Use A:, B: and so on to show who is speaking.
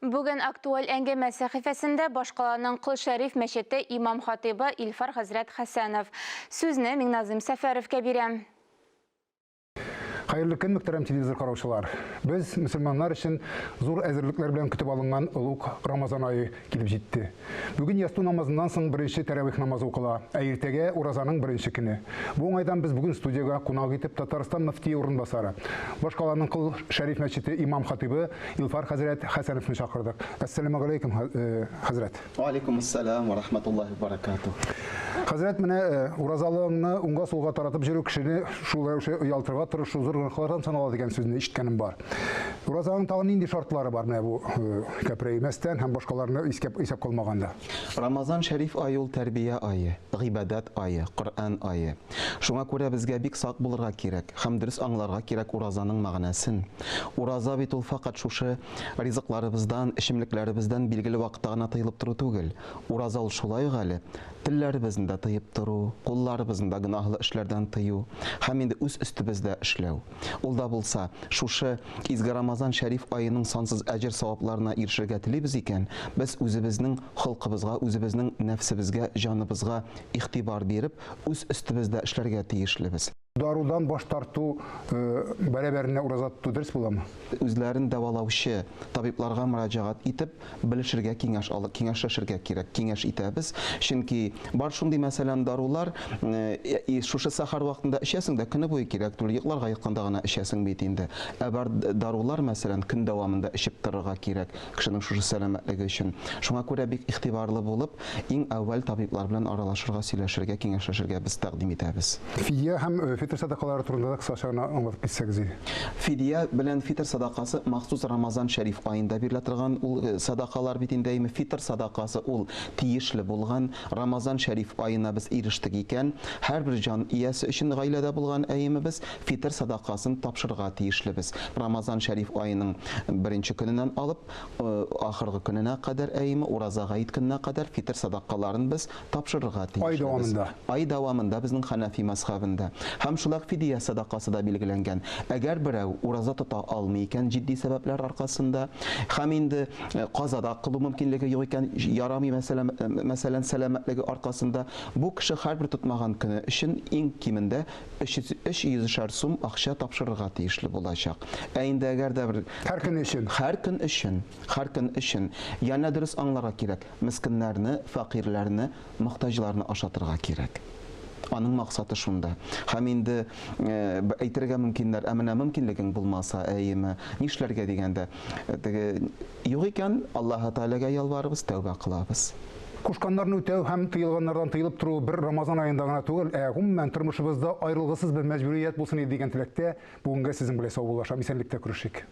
A: Бүген актуаль әңгәмә сәхифәсендә Башкаланың Кыл Шәриф мәчете имам-хатибы Илфар хәзрәт Хәсәнов. Сүзне Миңназым Сәфәровка бирәм.
B: Хайырлы көн, мөхтәрәм телевизор караучылар. Без мөселманнар өчен зур әзерлекләр белән көтеп алынган улуг Рамазан айы килеп җитте. Бүген ясту намазыннан соң беренче тәравих намазы укыла, ә иртәгә уразаның беренче көне. Бу уңайдан без бүген студиягә кунак итеп Татарстан мөфти урынбасары, Башкаланың Кыл Шәриф мәчете имам-хатибы Илфар хәзрәт Хәсәновны чакырдык. Ассаламу алейкум, хәзрәт.
C: Ва алейкум ассалам ва рахматуллахи ва баракатух.
B: Хәзрәт, менә уразалыгыңны уңга сулга таратып йөрү кешене шулай ялтырга тырышу зурлыклардан санала дигән сүзне ишеткәнем бар. Уразаның тагын нинди шартлары бар менә бу кәпрәймәстән һәм башкаларны исәп калмаганда?
C: Рамазан шәриф айы ул тәрбия айы, гыйбадат айы, Коръан айы. Шуңа күрә безгә бик сак булырга кирәк, һәм дөрес аңларга кирәк уразаның мәгънәсен. Ураза бит ул фақат шушы ризыкларыбыздан, эчемлекләребездән билгеле вакытта гына тыелып тору түгел. Ураза ул шулай гали, телләребезне дә тыеп тору, кулларыбызны да гынаһлы эшләрдән тыю, һәм инде үз өстебездә эшләү. Ул да булса, шушы изге Рамазан шәриф айының сансыз әҗер савапларына ирешергә телибез икән, без үзебезнең холкыбызга, үзебезнең нәфсебезгә, җаныбызга игътибар биреп, үз өстебездә эшләргә тиешлебез.
B: Дарудан баш тарту бәрабәренә ураза тоту дөрес буламы?
C: Үзләрен дәвалаучы табибларга мөрәҗәгать итеп, белешергә киңәшләшергә кирәк, киңәш итәбез. Чөнки бар шундый мәсәлән дарулар, шушы сахар вакытында эчәсең дә көне буе кирәк түгел, йокларга ятканда гына эчәсең бит инде. Ә бар дарулар мәсәлән көн дәвамында эчеп торырга кирәк кешенең шушы сәламәтлеге өчен. Шуңа күрә бик игътибарлы булып, иң әүвәл табиблар белән аралашырга, сөйләшергә, киңәшләшергә без тәкъдим итәбез.
B: Фидия һәм фитр садакалары турында да кысача гына аңлатып китсәгез.
C: Фидия белән фитр садакасы махсус Рамазан шәриф айында бирелә торган ул садакалар бит инде фитр садакасы ул тиешле булган Рамазан шәриф айына без ирештек икән. Һәрбер җан иясе өчен гаиләдә булган әйемебез фитр садакасын тапшырырга тиешлебез. Рамазан шәриф айының беренче көненнән алып ахыргы көненә кадәр әйеме уразага иткәннә кадәр фитр садакаларын без тапшырырга тиешлебез. Ай дәвамында безнең Ханафи мазһабында һәм шулай фидия садакасы да билгеләнгән. Әгәр берәү ураза тота алмый икән җитди сәбәпләр аркасында, һәм инде казада кылу мөмкинлеге юк икән, ярамый мәсәлән сәламәтлеге аркасында, бу кеше һәрбер тотмаган көне өчен иң кимендә 300 сум акча тапшырырга тиешле булачак. Ә инде әгәр дә бер һәр көн өчен яна дөрес аңларга кирәк, мискиннәрне, фақирләрне, мохтаҗларны ашатырга кирәк. Аның максаты шунда. Һәм инде әйтергә мөмкиннәр, ә менә мөмкинлегең булмаса, әйеме, нишләргә дигәндә, юк икән, Аллаһ Тәгаләгә ялварыбыз, тәүбә кылабыз.
B: Кушканнарны үтәү һәм тыелганнардан тыелып тору бер Рамазан аенда гына түгел, гомумән тормышыбызда аерылгысыз бер мәҗбүрият булсын дигән теләктә бүгенгә сезнең белән саубуллашам, исәнлектә күрешик.